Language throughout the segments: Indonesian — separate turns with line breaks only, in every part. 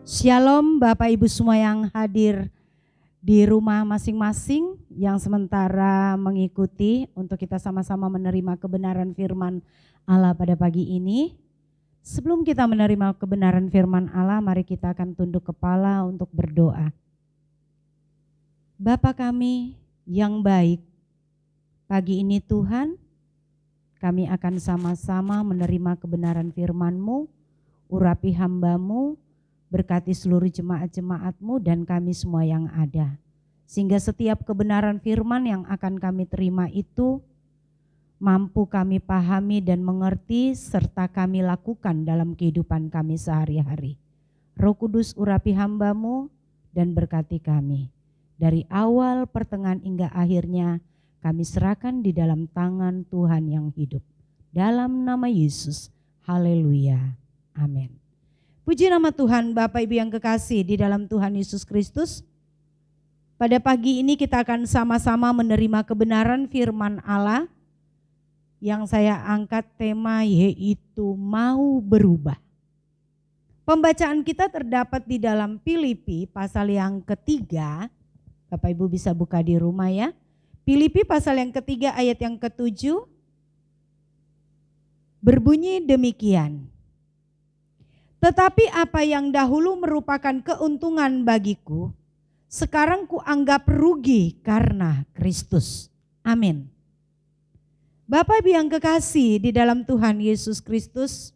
Shalom Bapak Ibu semua yang hadir di rumah masing-masing, yang sementara mengikuti untuk kita sama-sama menerima kebenaran firman Allah pada pagi ini. Sebelum kita menerima kebenaran firman Allah, mari kita akan tunduk kepala untuk berdoa. Bapa kami yang baik, pagi ini Tuhan, kami akan sama-sama menerima kebenaran firman-Mu, urapi hamba-Mu, berkati seluruh jemaat-jemaat-Mu dan kami semua yang ada. Sehingga setiap kebenaran firman yang akan kami terima itu mampu kami pahami dan mengerti serta kami lakukan dalam kehidupan kami sehari-hari. Roh Kudus urapi hamba-Mu dan berkati kami. Dari awal, pertengahan hingga akhirnya kami serahkan di dalam tangan Tuhan yang hidup. Dalam nama Yesus, haleluya, amin. Puji nama Tuhan, Bapak Ibu yang kekasih di dalam Tuhan Yesus Kristus. Pada pagi ini kita akan sama-sama menerima kebenaran firman Allah yang saya angkat tema yaitu mau berubah. Pembacaan kita terdapat di dalam Filipi pasal yang ketiga. Bapak Ibu bisa buka di rumah ya. Filipi pasal yang ketiga ayat yang ke-7 berbunyi demikian. Tetapi apa yang dahulu merupakan keuntungan bagiku, sekarang kuanggap rugi karena Kristus. Amin. Bapak Ibu yang kekasih di dalam Tuhan Yesus Kristus,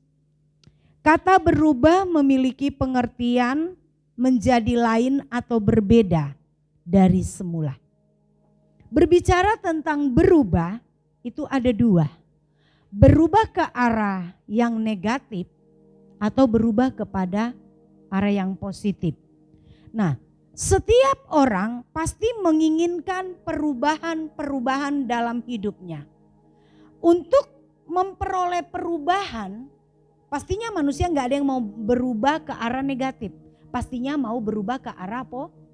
kata berubah memiliki pengertian menjadi lain atau berbeda dari semula. Berbicara tentang berubah itu ada dua. Berubah ke arah yang negatif atau berubah kepada arah yang positif. Nah, setiap orang pasti menginginkan perubahan-perubahan dalam hidupnya. Untuk memperoleh perubahan, pastinya manusia nggak ada yang mau berubah ke arah negatif. Pastinya mau berubah ke arah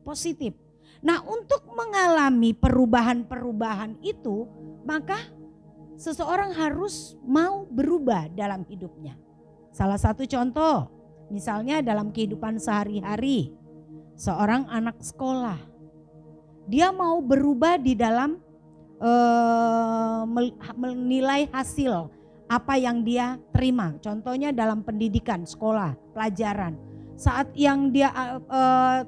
positif. Nah, untuk mengalami perubahan-perubahan itu, maka seseorang harus mau berubah dalam hidupnya. Salah satu contoh, misalnya dalam kehidupan sehari-hari, seorang anak sekolah, dia mau berubah di dalam menilai hasil apa yang dia terima. Contohnya dalam pendidikan, sekolah, pelajaran. Saat yang dia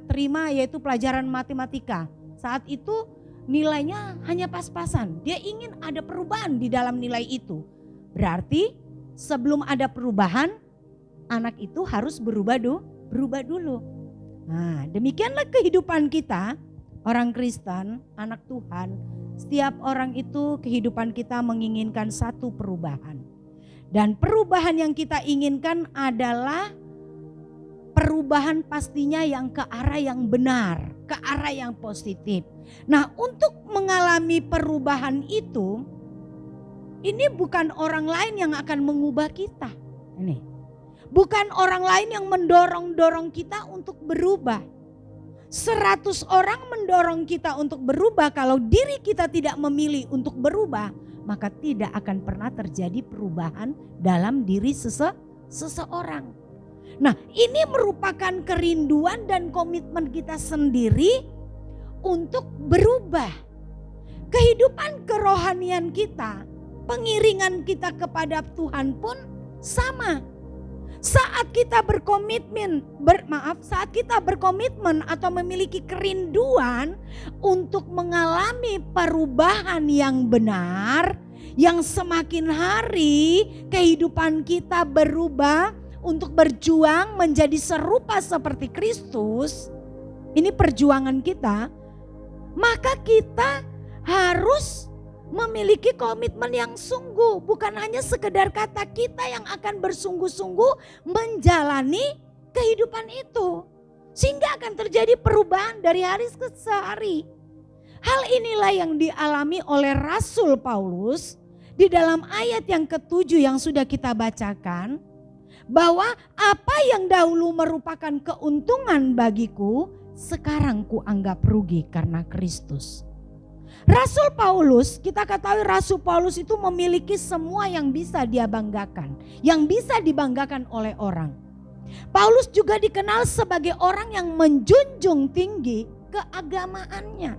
terima yaitu pelajaran matematika, saat itu nilainya hanya pas-pasan. Dia ingin ada perubahan di dalam nilai itu. Berarti sebelum ada perubahan, anak itu harus berubah dulu. Nah, demikianlah kehidupan kita, orang Kristen, anak Tuhan. Setiap orang itu kehidupan kita menginginkan satu perubahan. Dan perubahan yang kita inginkan adalah perubahan pastinya yang ke arah yang benar, ke arah yang positif. Nah, untuk mengalami perubahan itu, ini bukan orang lain yang akan mengubah kita. Ini bukan orang lain yang mendorong-dorong kita untuk berubah. 100 orang mendorong kita untuk berubah, kalau diri kita tidak memilih untuk berubah, maka tidak akan pernah terjadi perubahan dalam diri seseorang. Nah, ini merupakan kerinduan dan komitmen kita sendiri untuk berubah. Kehidupan kerohanian kita, pengiringan kita kepada Tuhan pun sama. Saat kita berkomitmen atau memiliki kerinduan untuk mengalami perubahan yang benar, yang semakin hari kehidupan kita berubah untuk berjuang menjadi serupa seperti Kristus, ini perjuangan kita, maka kita harus memiliki komitmen yang sungguh, bukan hanya sekedar kata kita yang akan bersungguh-sungguh menjalani kehidupan itu, sehingga akan terjadi perubahan dari hari ke hari. Hal inilah yang dialami oleh Rasul Paulus di dalam ayat yang ke-7 yang sudah kita bacakan, bahwa apa yang dahulu merupakan keuntungan bagiku, sekarang kuanggap rugi karena Kristus. Rasul Paulus, kita ketahui Rasul Paulus itu memiliki semua yang bisa dia banggakan, yang bisa dibanggakan oleh orang. Paulus juga dikenal sebagai orang yang menjunjung tinggi keagamaannya,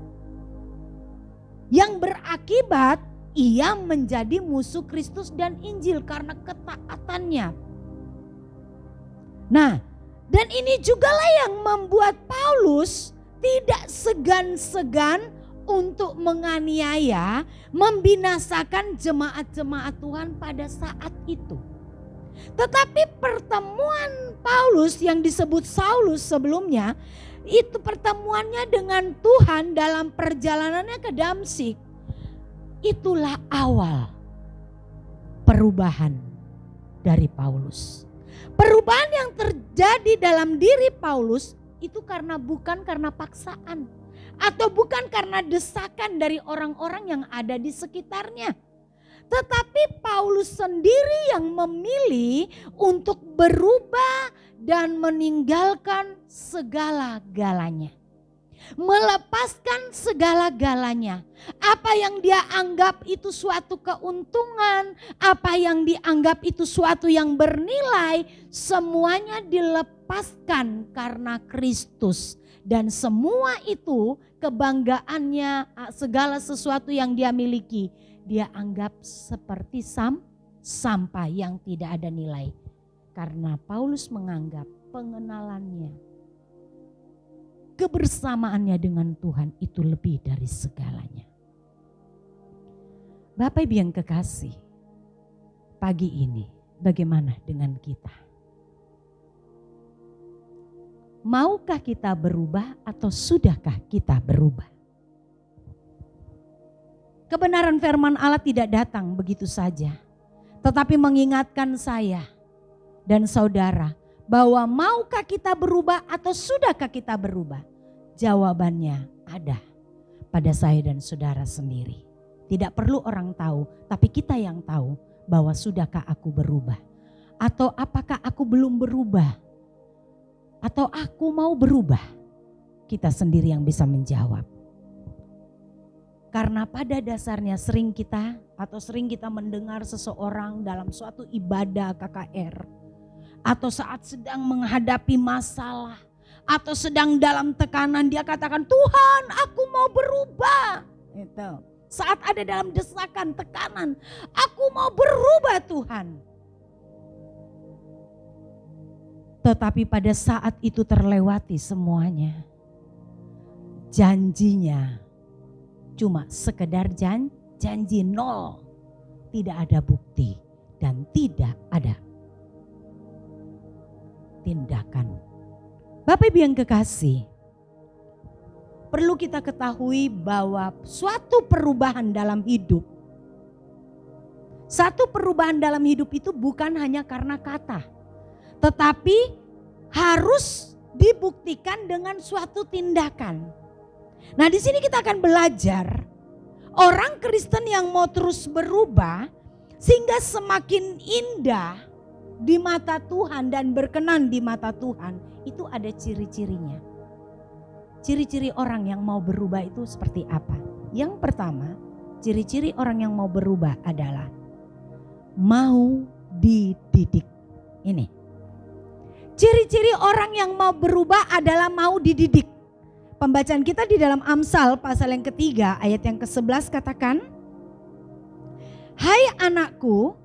yang berakibat ia menjadi musuh Kristus dan Injil karena ketaatannya. Nah, dan ini jugalah yang membuat Paulus tidak segan-segan untuk menganiaya, membinasakan jemaat-jemaat Tuhan pada saat itu. Tetapi pertemuan Paulus yang disebut Saulus sebelumnya, itu pertemuannya dengan Tuhan dalam perjalanannya ke Damsyik. Itulah awal perubahan dari Paulus. Perubahan yang terjadi dalam diri Paulus itu bukan karena paksaan atau bukan karena desakan dari orang-orang yang ada di sekitarnya. Tetapi Paulus sendiri yang memilih untuk berubah dan meninggalkan segala-galanya. Melepaskan segala-galanya. Apa yang dia anggap itu suatu keuntungan, apa yang dianggap itu suatu yang bernilai, semuanya dilepaskan karena Kristus. Dan semua itu kebanggaannya, segala sesuatu yang dia miliki, dia anggap seperti sampah yang tidak ada nilai. Karena Paulus menganggap pengenalannya, kebersamaannya dengan Tuhan itu lebih dari segalanya. Bapak Ibu yang kekasih, pagi ini bagaimana dengan kita? Maukah kita berubah atau sudahkah kita berubah? Kebenaran firman Allah tidak datang begitu saja, tetapi mengingatkan saya dan saudara bahwa maukah kita berubah atau sudahkah kita berubah? Jawabannya ada pada saya dan saudara sendiri. Tidak perlu orang tahu, tapi kita yang tahu bahwa sudahkah aku berubah. Atau apakah aku belum berubah. Atau aku mau berubah. Kita sendiri yang bisa menjawab. Karena pada dasarnya sering kita mendengar seseorang dalam suatu ibadah KKR. Atau saat sedang menghadapi masalah. Atau sedang dalam tekanan dia katakan, Tuhan aku mau berubah. Itu. Saat ada dalam desakan, tekanan, aku mau berubah Tuhan. Tetapi pada saat itu terlewati semuanya. Janjinya cuma sekedar janji, nol. Tidak ada bukti dan tidak ada tindakan. Bapak Ibu yang kekasih, perlu kita ketahui bahwa suatu perubahan dalam hidup, satu perubahan dalam hidup itu bukan hanya karena kata, tetapi harus dibuktikan dengan suatu tindakan. Nah, di sini kita akan belajar orang Kristen yang mau terus berubah sehingga semakin indah di mata Tuhan dan berkenan di mata Tuhan, itu ada ciri-cirinya. Ciri-ciri orang yang mau berubah itu seperti apa? Yang pertama, ciri-ciri orang yang mau berubah adalah mau dididik. Ini. Ciri-ciri orang yang mau berubah adalah mau dididik. Pembacaan kita di dalam Amsal pasal yang ketiga ayat yang ke-11 katakan, Hai anakku,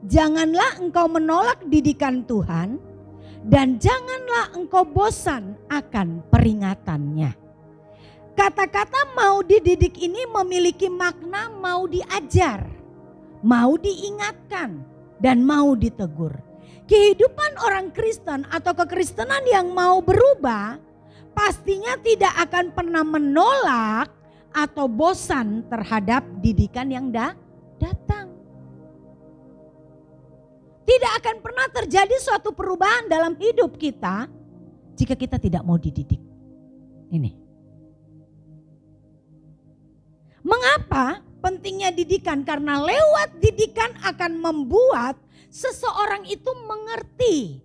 janganlah engkau menolak didikan Tuhan dan janganlah engkau bosan akan peringatannya. Kata-kata mau dididik ini memiliki makna mau diajar, mau diingatkan, dan mau ditegur. Kehidupan orang Kristen atau kekristenan yang mau berubah pastinya tidak akan pernah menolak atau bosan terhadap didikan yang datang. Tidak akan pernah terjadi suatu perubahan dalam hidup kita jika kita tidak mau dididik. Ini. Mengapa pentingnya didikan? Karena lewat didikan akan membuat seseorang itu mengerti,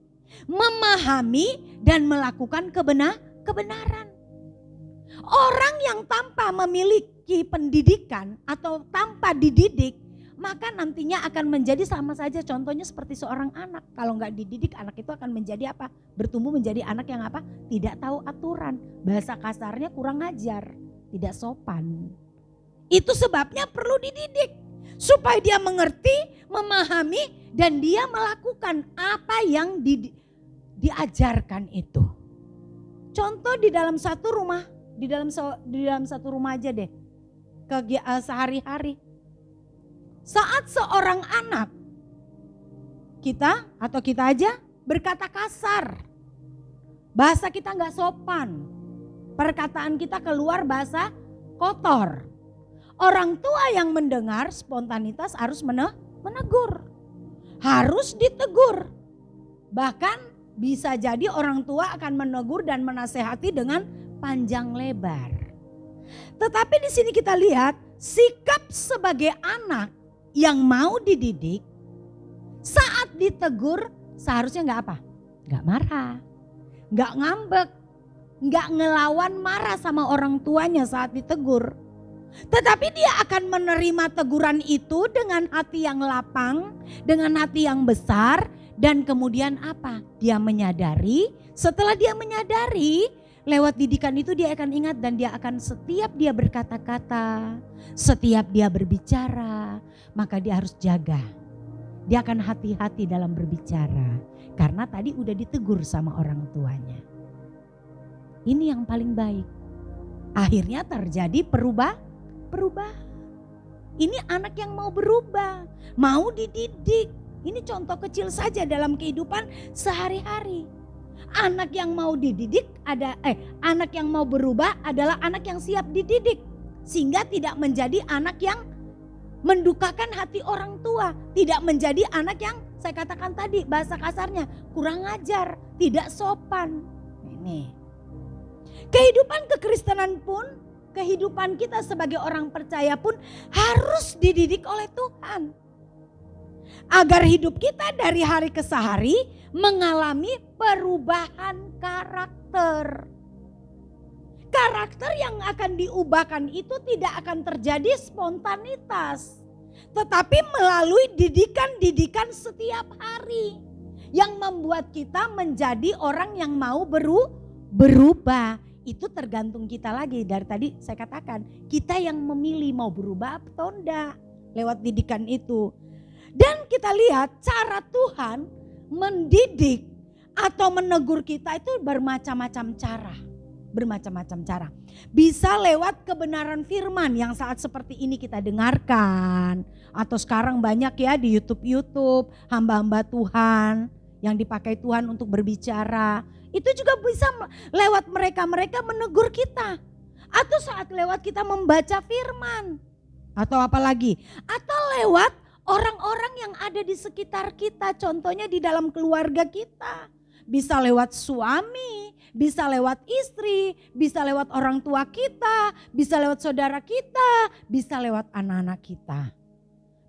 memahami dan melakukan kebenaran. Orang yang tanpa memiliki pendidikan atau tanpa dididik, maka nantinya akan menjadi sama saja, contohnya seperti seorang anak. Kalau nggak dididik, anak itu akan menjadi apa? Bertumbuh menjadi anak yang apa? Tidak tahu aturan. Bahasa kasarnya kurang ajar, tidak sopan. Itu sebabnya perlu dididik. Supaya dia mengerti, memahami, dan dia melakukan apa yang diajarkan itu. Contoh di dalam satu rumah, di dalam satu rumah aja deh, sehari-hari. Saat seorang anak, kita aja berkata kasar, bahasa kita nggak sopan, perkataan kita keluar bahasa kotor. Orang tua yang mendengar spontanitas harus menegur, harus ditegur. Bahkan bisa jadi orang tua akan menegur dan menasehati dengan panjang lebar. Tetapi di sini kita lihat sikap sebagai anak yang mau dididik, saat ditegur seharusnya nggak apa? Nggak marah, nggak ngambek, nggak ngelawan marah sama orang tuanya saat ditegur. Tetapi dia akan menerima teguran itu dengan hati yang lapang, dengan hati yang besar, dan kemudian apa? Dia menyadari, setelah dia menyadari, lewat didikan itu dia akan ingat dan dia akan setiap dia berkata-kata, setiap dia berbicara, maka dia harus jaga. Dia akan hati-hati dalam berbicara karena tadi udah ditegur sama orang tuanya. Ini yang paling baik. Akhirnya terjadi perubahan. Ini anak yang mau berubah, mau dididik. Ini contoh kecil saja dalam kehidupan sehari-hari. Anak yang mau dididik anak yang mau berubah adalah anak yang siap dididik. Sehingga tidak menjadi anak yang mendukakan hati orang tua. Tidak menjadi anak yang saya katakan tadi bahasa kasarnya kurang ajar, tidak sopan. Ini. Kehidupan kekristenan pun, kehidupan kita sebagai orang percaya pun harus dididik oleh Tuhan. Agar hidup kita dari hari ke hari mengalami perubahan karakter. Karakter yang akan diubahkan itu tidak akan terjadi spontanitas. Tetapi melalui didikan-didikan setiap hari. Yang membuat kita menjadi orang yang mau berubah. Itu tergantung kita lagi. Dari tadi saya katakan kita yang memilih mau berubah atau enggak lewat didikan itu. Dan kita lihat cara Tuhan mendidik atau menegur kita itu bermacam-macam cara. Bermacam-macam cara. Bisa lewat kebenaran firman yang saat seperti ini kita dengarkan. Atau sekarang banyak ya di YouTube hamba-hamba Tuhan yang dipakai Tuhan untuk berbicara. Itu juga bisa lewat mereka menegur kita. Atau saat lewat kita membaca firman. Atau apa lagi? Atau lewat orang-orang yang ada di sekitar kita. Contohnya di dalam keluarga kita. Bisa lewat suami, bisa lewat istri, bisa lewat orang tua kita, bisa lewat saudara kita, bisa lewat anak-anak kita.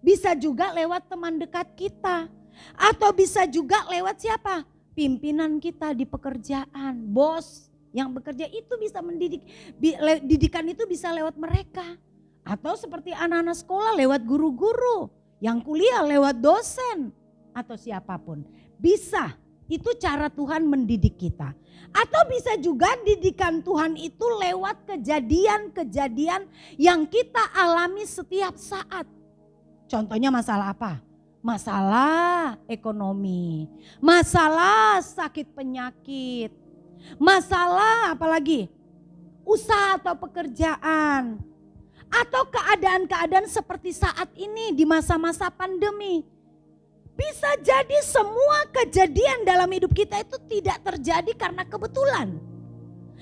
Bisa juga lewat teman dekat kita. Atau bisa juga lewat siapa? Pimpinan kita di pekerjaan, bos yang bekerja itu bisa mendidik. Didikan itu bisa lewat mereka. Atau seperti anak-anak sekolah lewat guru-guru, yang kuliah lewat dosen atau siapapun. Bisa, itu cara Tuhan mendidik kita. Atau bisa juga didikan Tuhan itu lewat kejadian-kejadian yang kita alami setiap saat. Contohnya masalah apa? Masalah ekonomi, masalah sakit penyakit, masalah apalagi usaha atau pekerjaan, atau keadaan-keadaan seperti saat ini di masa-masa pandemi. Bisa jadi semua kejadian dalam hidup kita itu tidak terjadi karena kebetulan.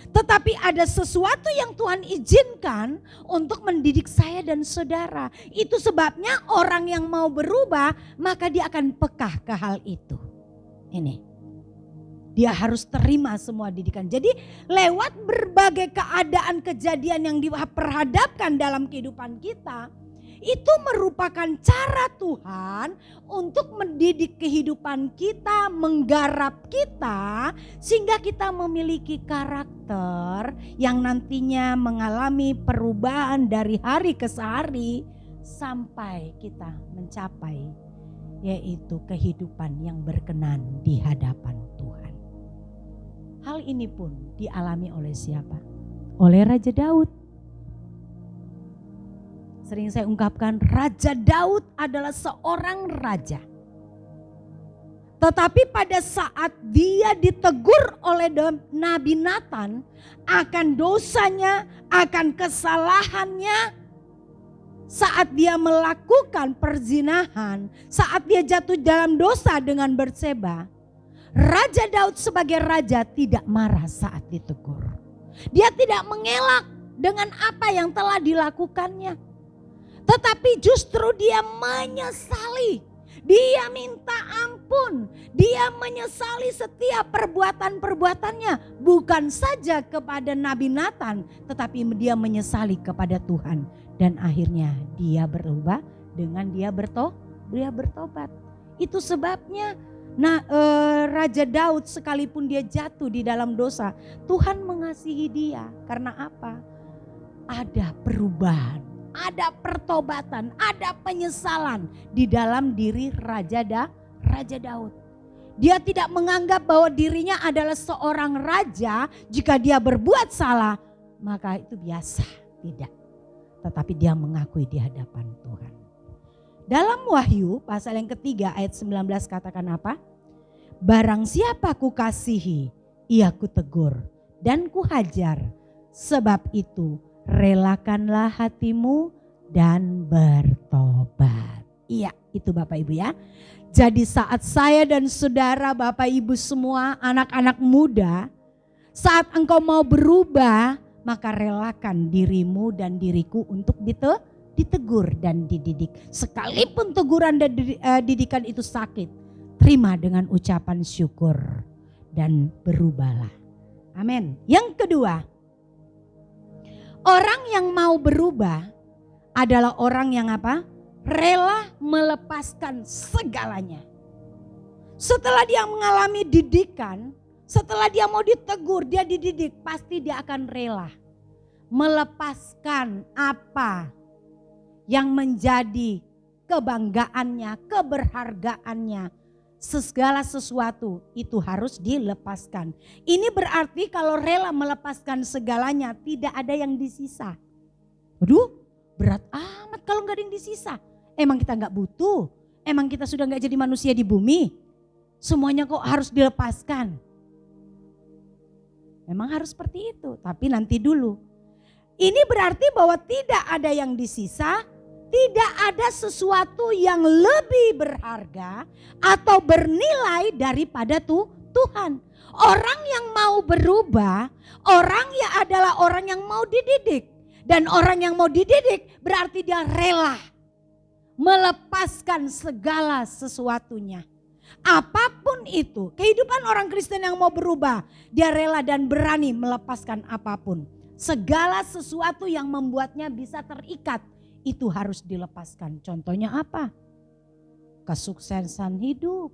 Tetapi ada sesuatu yang Tuhan izinkan untuk mendidik saya dan saudara. Itu sebabnya orang yang mau berubah maka dia akan peka ke hal itu. Ini. Dia harus terima semua didikan. Jadi lewat berbagai keadaan kejadian yang diperhadapkan dalam kehidupan kita. Itu merupakan cara Tuhan untuk mendidik kehidupan kita, menggarap kita sehingga kita memiliki karakter yang nantinya mengalami perubahan dari hari ke hari sampai kita mencapai yaitu kehidupan yang berkenan di hadapan Tuhan. Hal ini pun dialami oleh siapa? Oleh Raja Daud. Sering saya ungkapkan, Raja Daud adalah seorang raja. Tetapi pada saat dia ditegur oleh Nabi Nathan akan dosanya, akan kesalahannya, saat dia melakukan perzinahan, saat dia jatuh dalam dosa dengan Batseba, Raja Daud sebagai raja tidak marah saat ditegur. Dia tidak mengelak dengan apa yang telah dilakukannya. Tetapi justru dia menyesali. Dia minta ampun. Dia menyesali setiap perbuatan-perbuatannya. Bukan saja kepada Nabi Nathan, tetapi dia menyesali kepada Tuhan. Dan akhirnya dia berubah dengan dia bertobat. Itu sebabnya Raja Daud sekalipun dia jatuh di dalam dosa, Tuhan mengasihi dia. Karena apa? Ada perubahan. Ada pertobatan, ada penyesalan di dalam diri Raja Daud. Dia tidak menganggap bahwa dirinya adalah seorang raja, jika dia berbuat salah maka itu biasa, tidak. Tetapi dia mengakui di hadapan Tuhan. Dalam Wahyu pasal yang ketiga ayat 19 katakan apa? Barang siapa kukasihi, ia kutegur dan kuhajar, sebab itu relakanlah hatimu dan bertobat. Iya, itu Bapak Ibu ya. Jadi saat saya dan saudara, Bapak Ibu semua, anak-anak muda, saat engkau mau berubah, maka relakan dirimu dan diriku untuk ditegur dan dididik. Sekalipun teguran dan didikan itu sakit, terima dengan ucapan syukur dan berubahlah. Amin. Yang kedua, orang yang mau berubah adalah orang yang apa? Rela melepaskan segalanya. Setelah dia mengalami didikan, setelah dia mau ditegur, dia dididik, pasti dia akan rela melepaskan apa yang menjadi kebanggaannya, keberhargaannya. Segala sesuatu itu harus dilepaskan. Ini berarti kalau rela melepaskan segalanya, tidak ada yang disisa. Waduh, berat amat kalau gak ada yang disisa. Emang kita gak butuh? Emang kita sudah gak jadi manusia di bumi? Semuanya kok harus dilepaskan? Memang harus seperti itu, tapi nanti dulu. Ini berarti bahwa tidak ada yang disisa. Tidak ada sesuatu yang lebih berharga atau bernilai daripada Tuhan. Orang yang mau berubah, orang yang adalah orang yang mau dididik. Dan orang yang mau dididik berarti dia rela melepaskan segala sesuatunya. Apapun itu, kehidupan orang Kristen yang mau berubah, dia rela dan berani melepaskan apapun. Segala sesuatu yang membuatnya bisa terikat, itu harus dilepaskan. Contohnya apa? Kesuksesan hidup,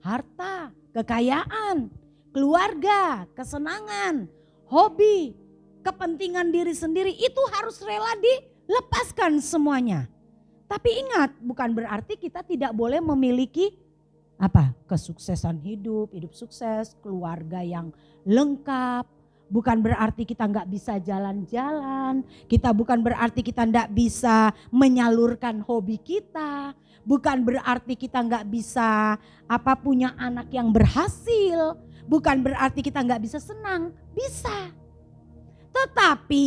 harta, kekayaan, keluarga, kesenangan, hobi, kepentingan diri sendiri, itu harus rela dilepaskan semuanya. Tapi ingat, bukan berarti kita tidak boleh memiliki apa? Kesuksesan hidup, hidup sukses, keluarga yang lengkap. Bukan berarti kita nggak bisa jalan-jalan, bukan berarti kita nggak bisa menyalurkan hobi kita, bukan berarti kita nggak bisa punya anak yang berhasil, bukan berarti kita nggak bisa senang, bisa. Tetapi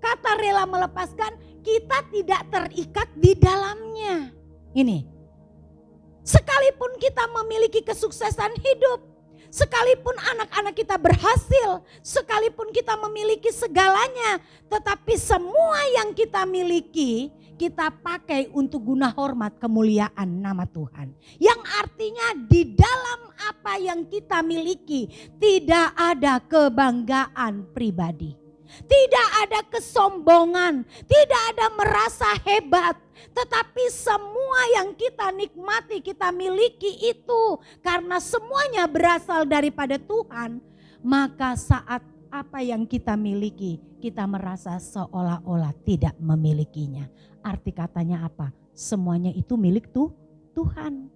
kata rela melepaskan, kita tidak terikat di dalamnya. Ini, sekalipun kita memiliki kesuksesan hidup, sekalipun anak-anak kita berhasil, sekalipun kita memiliki segalanya, tetapi semua yang kita miliki kita pakai untuk guna hormat kemuliaan nama Tuhan. Yang artinya di dalam apa yang kita miliki tidak ada kebanggaan pribadi. Tidak ada kesombongan, tidak ada merasa hebat, tetapi semua yang kita nikmati, kita miliki itu karena semuanya berasal daripada Tuhan. Maka saat apa yang kita miliki, kita merasa seolah-olah tidak memilikinya. Arti katanya apa? Semuanya itu milik Tuhan.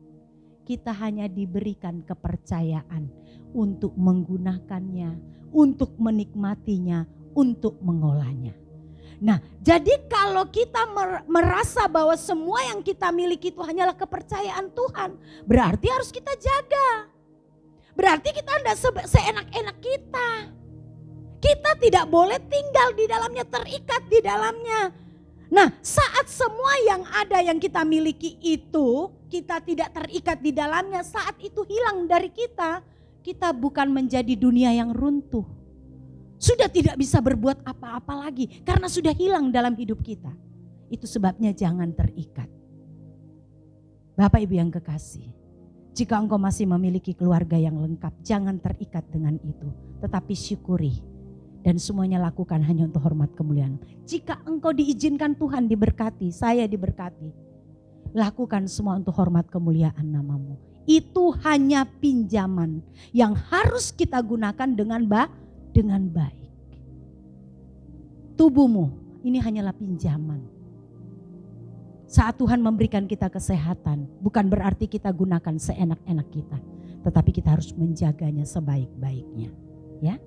Kita hanya diberikan kepercayaan untuk menggunakannya, untuk menikmatinya, untuk mengolahnya. Nah, jadi kalau kita merasa bahwa semua yang kita miliki itu hanyalah kepercayaan Tuhan, berarti harus kita jaga. Berarti kita tidak seenak-enak kita. Kita tidak boleh tinggal di dalamnya, terikat di dalamnya. Nah, saat semua yang ada yang kita miliki itu, kita tidak terikat di dalamnya, saat itu hilang dari kita, kita bukan menjadi dunia yang runtuh. Sudah tidak bisa berbuat apa-apa lagi karena sudah hilang dalam hidup kita. Itu sebabnya jangan terikat. Bapak Ibu yang kekasih, jika engkau masih memiliki keluarga yang lengkap, jangan terikat dengan itu. Tetapi syukuri dan semuanya lakukan hanya untuk hormat kemuliaan. Jika engkau diizinkan Tuhan diberkati, saya diberkati, lakukan semua untuk hormat kemuliaan namamu. Itu hanya pinjaman yang harus kita gunakan dengan baik. Tubuhmu ini hanyalah pinjaman. Saat Tuhan memberikan kita kesehatan, bukan berarti kita gunakan seenak-enak kita, tetapi kita harus menjaganya sebaik-baiknya. Ya,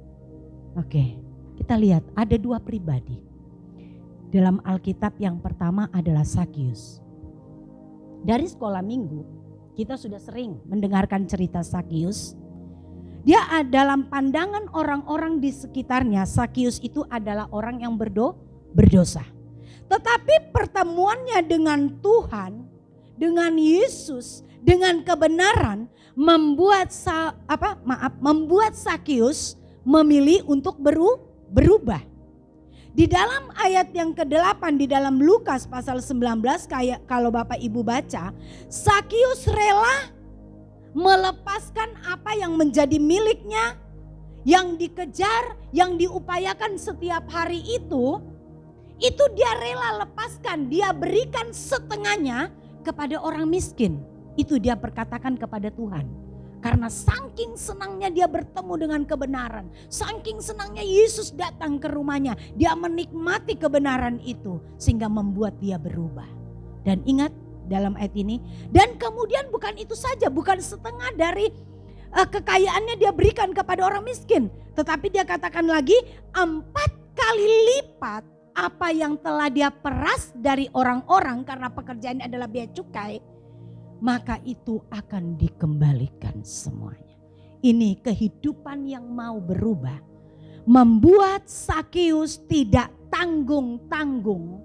oke. Kita lihat ada dua pribadi dalam Alkitab. Yang pertama adalah Sakius. Dari sekolah minggu kita sudah sering mendengarkan cerita Sakius. Dia dalam pandangan orang-orang di sekitarnya, Sakius itu adalah orang yang berdosa. Tetapi pertemuannya dengan Tuhan, dengan Yesus, dengan kebenaran membuat Sakius memilih untuk berubah. Di dalam ayat yang ke-8 di dalam Lukas pasal 19, kayak kalau Bapak Ibu baca, Sakius rela melepaskan apa yang menjadi miliknya, yang dikejar, yang diupayakan setiap hari itu dia rela lepaskan, dia berikan setengahnya kepada orang miskin. Itu dia perkatakan kepada Tuhan. Karena saking senangnya dia bertemu dengan kebenaran, saking senangnya Yesus datang ke rumahnya, dia menikmati kebenaran itu sehingga membuat dia berubah. Dan ingat dalam ayat ini, dan kemudian bukan itu saja, bukan setengah dari kekayaannya dia berikan kepada orang miskin, tetapi dia katakan lagi 4 kali lipat apa yang telah dia peras dari orang-orang karena pekerjaannya adalah bea cukai, maka itu akan dikembalikan semuanya. Ini kehidupan yang mau berubah membuat Sakius tidak tanggung-tanggung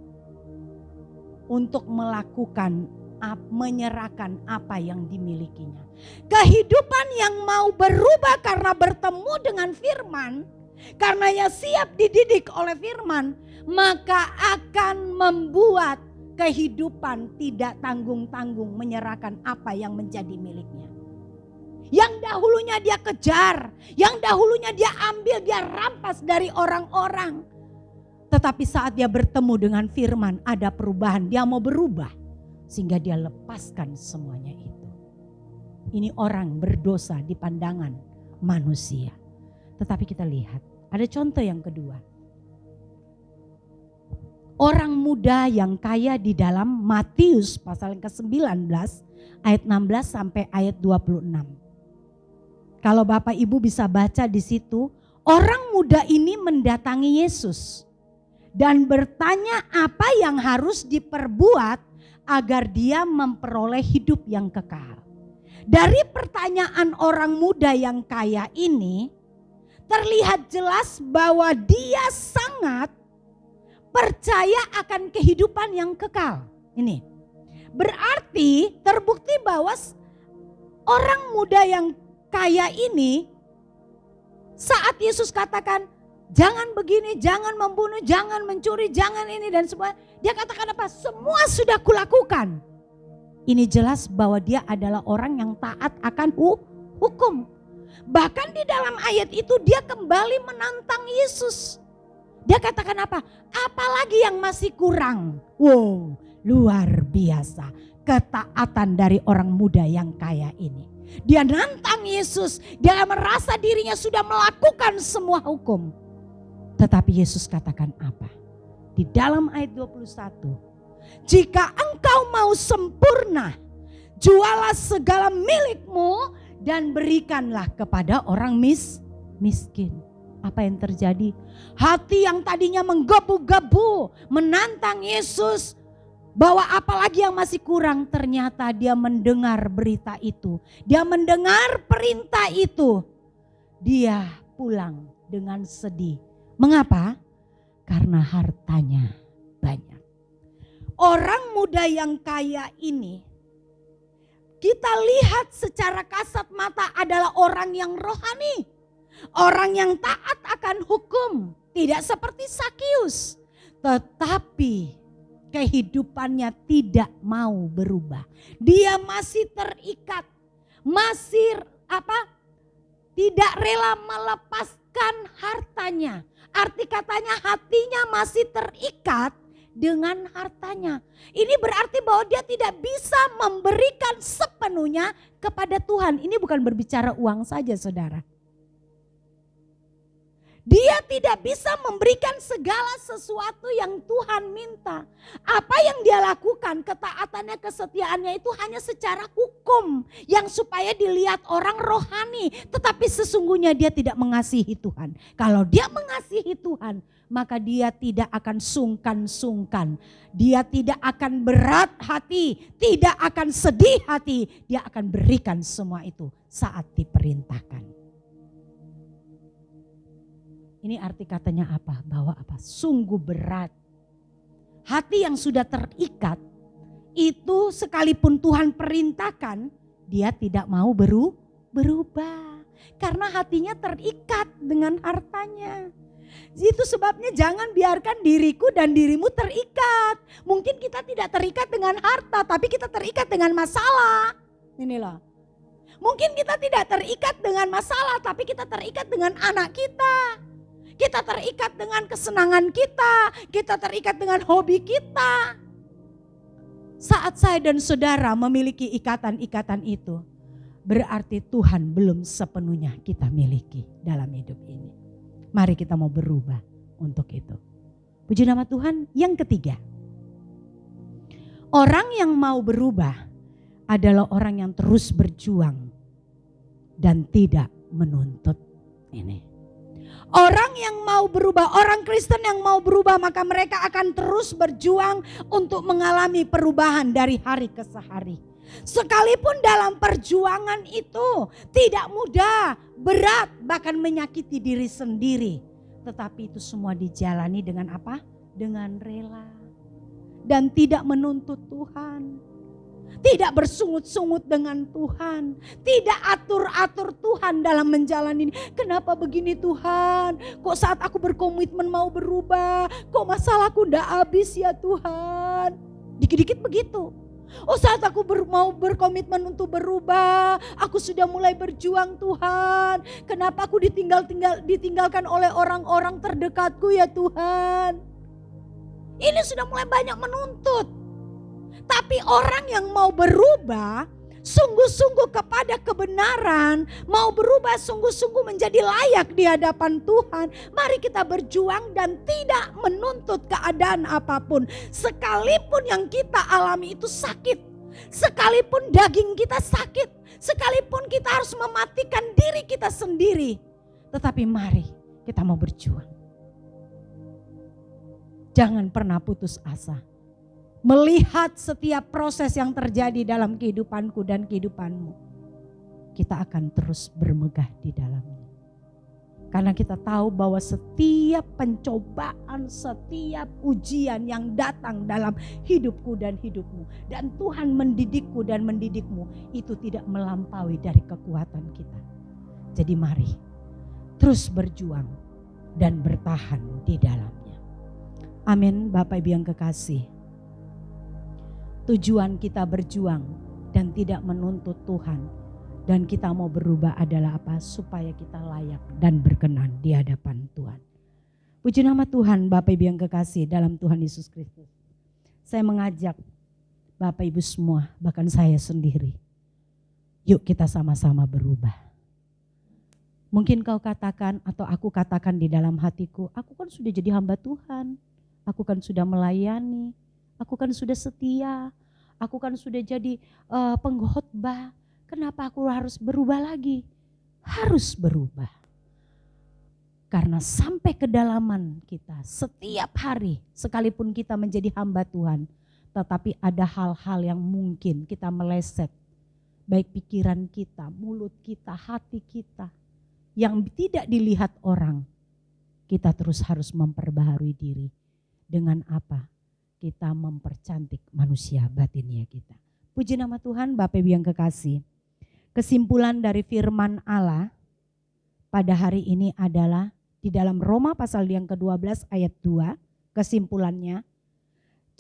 untuk melakukan, menyerahkan apa yang dimilikinya. Kehidupan yang mau berubah karena bertemu dengan firman, karena ia siap dididik oleh firman, maka akan membuat kehidupan tidak tanggung-tanggung menyerahkan apa yang menjadi miliknya. Yang dahulunya dia kejar, yang dahulunya dia ambil, dia rampas dari orang-orang. Tetapi saat dia bertemu dengan firman ada perubahan, dia mau berubah sehingga dia lepaskan semuanya itu. Ini orang berdosa di pandangan manusia. Tetapi kita lihat ada contoh yang kedua. Orang muda yang kaya di dalam Matius pasal ke-19 ayat 16 sampai ayat 26. Kalau Bapak Ibu bisa baca di situ, orang muda ini mendatangi Yesus dan bertanya apa yang harus diperbuat agar dia memperoleh hidup yang kekal. Dari pertanyaan orang muda yang kaya ini terlihat jelas bahwa dia sangat percaya akan kehidupan yang kekal. Ini berarti terbukti bahwa orang muda yang kaya ini saat Yesus katakan jangan begini, jangan membunuh, jangan mencuri, jangan ini dan semua, dia katakan apa? Semua sudah kulakukan. Ini jelas bahwa dia adalah orang yang taat akan hukum. Bahkan di dalam ayat itu dia kembali menantang Yesus. Dia katakan apa? Apalagi yang masih kurang? Wow, luar biasa ketaatan dari orang muda yang kaya ini. Dia nantang Yesus, dia merasa dirinya sudah melakukan semua hukum. Tetapi Yesus katakan apa? Di dalam ayat 21. Jika engkau mau sempurna, jualah segala milikmu dan berikanlah kepada orang miskin. Apa yang terjadi? Hati yang tadinya menggebu-gebu menantang Yesus, bahwa apalagi yang masih kurang, ternyata dia mendengar berita itu. Dia mendengar perintah itu. Dia pulang dengan sedih. Mengapa? Karena hartanya banyak. Orang muda yang kaya ini, kita lihat secara kasat mata adalah orang yang rohani. Orang yang taat akan hukum. Tidak seperti Sakius. Tetapi kehidupannya tidak mau berubah. Dia masih terikat. Masih tidak rela melepaskan hartanya. Arti katanya hatinya masih terikat dengan hartanya. Ini berarti bahwa dia tidak bisa memberikan sepenuhnya kepada Tuhan. Ini bukan berbicara uang saja, saudara. Dia tidak bisa memberikan segala sesuatu yang Tuhan minta. Apa yang dia lakukan, ketaatannya, kesetiaannya itu hanya secara hukum. Yang supaya dilihat orang rohani. Tetapi sesungguhnya dia tidak mengasihi Tuhan. Kalau dia mengasihi Tuhan, maka dia tidak akan sungkan-sungkan. Dia tidak akan berat hati, tidak akan sedih hati. Dia akan berikan semua itu saat diperintahkan. Ini arti katanya apa? Bahwa apa? Sungguh berat. Hati yang sudah terikat itu sekalipun Tuhan perintahkan, dia tidak mau berubah. Karena hatinya terikat dengan hartanya. Itu sebabnya jangan biarkan diriku dan dirimu terikat. Mungkin kita tidak terikat dengan harta, tapi kita terikat dengan masalah. Inilah. Mungkin kita tidak terikat dengan masalah, tapi kita terikat dengan anak kita. Kita terikat dengan kesenangan kita terikat dengan hobi kita. Saat saya dan saudara memiliki ikatan-ikatan itu, berarti Tuhan belum sepenuhnya kita miliki dalam hidup ini. Mari kita mau berubah untuk itu. Puji nama Tuhan. Yang ketiga, orang yang mau berubah adalah orang yang terus berjuang dan tidak menuntut ini. Orang yang mau berubah, orang Kristen yang mau berubah, maka mereka akan terus berjuang untuk mengalami perubahan dari hari ke hari. Sekalipun dalam perjuangan itu tidak mudah, berat, bahkan menyakiti diri sendiri. Tetapi itu semua dijalani dengan apa? Dengan rela. Dan tidak menuntut Tuhan. Tidak bersungut-sungut dengan Tuhan. Tidak atur-atur Tuhan dalam menjalani ini. Kenapa begini Tuhan? Kok saat aku berkomitmen mau berubah, kok masalahku udah habis ya Tuhan? Dikit-dikit begitu. Oh saat aku mau berkomitmen untuk berubah, aku sudah mulai berjuang Tuhan. Kenapa aku ditinggalkan oleh orang-orang terdekatku ya Tuhan? Ini sudah mulai banyak menuntut. Tapi orang yang mau berubah, sungguh-sungguh kepada kebenaran, mau berubah sungguh-sungguh menjadi layak di hadapan Tuhan. Mari kita berjuang dan tidak menuntut keadaan apapun. Sekalipun yang kita alami itu sakit, sekalipun daging kita sakit, sekalipun kita harus mematikan diri kita sendiri. Tetapi mari kita mau berjuang. Jangan pernah putus asa. Melihat setiap proses yang terjadi dalam kehidupanku dan kehidupanmu, kita akan terus bermegah di dalamnya. Karena kita tahu bahwa setiap pencobaan, setiap ujian yang datang dalam hidupku dan hidupmu, dan Tuhan mendidikku dan mendidikmu, itu tidak melampaui dari kekuatan kita. Jadi mari terus berjuang dan bertahan di dalamnya. Amin. Bapak Ibu yang kekasih, tujuan kita berjuang dan tidak menuntut Tuhan dan kita mau berubah adalah apa? Supaya kita layak dan berkenan di hadapan Tuhan. Puji nama Tuhan. Bapak Ibu yang kekasih dalam Tuhan Yesus Kristus, saya mengajak Bapak Ibu semua, bahkan saya sendiri, yuk kita sama-sama berubah. Mungkin kau katakan atau aku katakan di dalam hatiku, aku kan sudah jadi hamba Tuhan, aku kan sudah melayani, aku kan sudah setia, aku kan sudah jadi pengkhotbah, kenapa aku harus berubah lagi? Harus berubah. Karena sampai kedalaman kita setiap hari, sekalipun kita menjadi hamba Tuhan, tetapi ada hal-hal yang mungkin kita meleset, baik pikiran kita, mulut kita, hati kita, yang tidak dilihat orang. Kita terus harus memperbaharui diri. Dengan apa? Kita mempercantik manusia batinnya kita. Puji nama Tuhan, Bapak Ibu yang kekasih. Kesimpulan dari firman Allah pada hari ini adalah di dalam Roma pasal yang ke-12 ayat 2, kesimpulannya,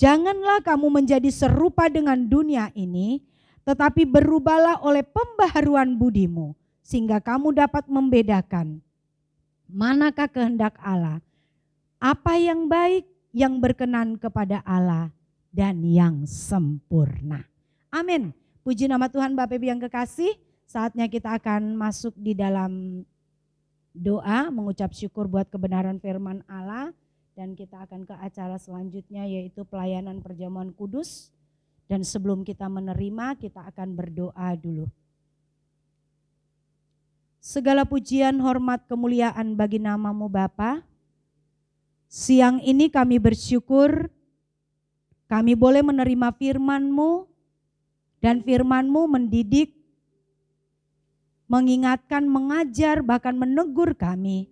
janganlah kamu menjadi serupa dengan dunia ini, tetapi berubahlah oleh pembaharuan budimu, sehingga kamu dapat membedakan manakah kehendak Allah, apa yang baik, yang berkenan kepada Allah, dan yang sempurna. Amin. Puji nama Tuhan. Bapak Ibu yang kekasih, saatnya kita akan masuk di dalam doa, mengucap syukur buat kebenaran firman Allah, dan kita akan ke acara selanjutnya yaitu pelayanan perjamuan kudus. Dan sebelum kita menerima, kita akan berdoa dulu. Segala pujian, hormat, kemuliaan bagi nama-Mu Bapa. Siang ini kami bersyukur kami boleh menerima firman-Mu, dan firman-Mu mendidik, mengingatkan, mengajar, bahkan menegur kami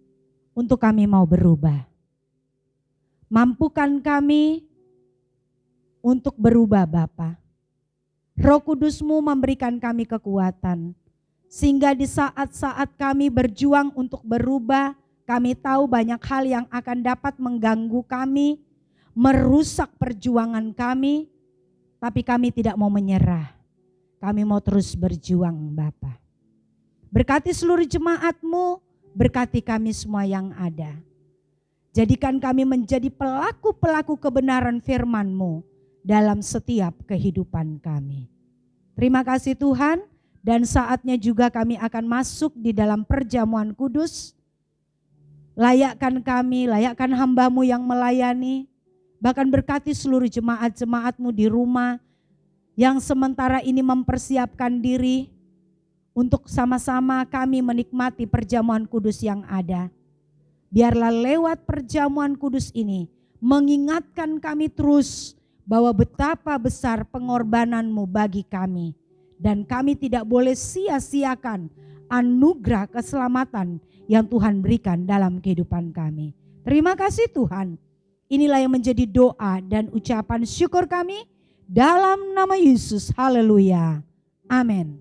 untuk kami mau berubah. Mampukan kami untuk berubah Bapa. Roh Kudus-Mu memberikan kami kekuatan, sehingga di saat-saat kami berjuang untuk berubah, kami tahu banyak hal yang akan dapat mengganggu kami, merusak perjuangan kami, tapi kami tidak mau menyerah. Kami mau terus berjuang Bapa. Berkati seluruh jemaat-Mu, berkati kami semua yang ada. Jadikan kami menjadi pelaku-pelaku kebenaran firman-Mu dalam setiap kehidupan kami. Terima kasih Tuhan, dan saatnya juga kami akan masuk di dalam perjamuan kudus. Layakkan kami, layakkan hamba-Mu yang melayani, bahkan berkati seluruh jemaat-jemaat-Mu di rumah yang sementara ini mempersiapkan diri untuk sama-sama kami menikmati perjamuan kudus yang ada. Biarlah lewat perjamuan kudus ini mengingatkan kami terus bahwa betapa besar pengorbanan-Mu bagi kami. Dan kami tidak boleh sia-siakan anugerah keselamatan yang Tuhan berikan dalam kehidupan kami. Terima kasih Tuhan. Inilah yang menjadi doa dan ucapan syukur kami dalam nama Yesus. Haleluya. Amin.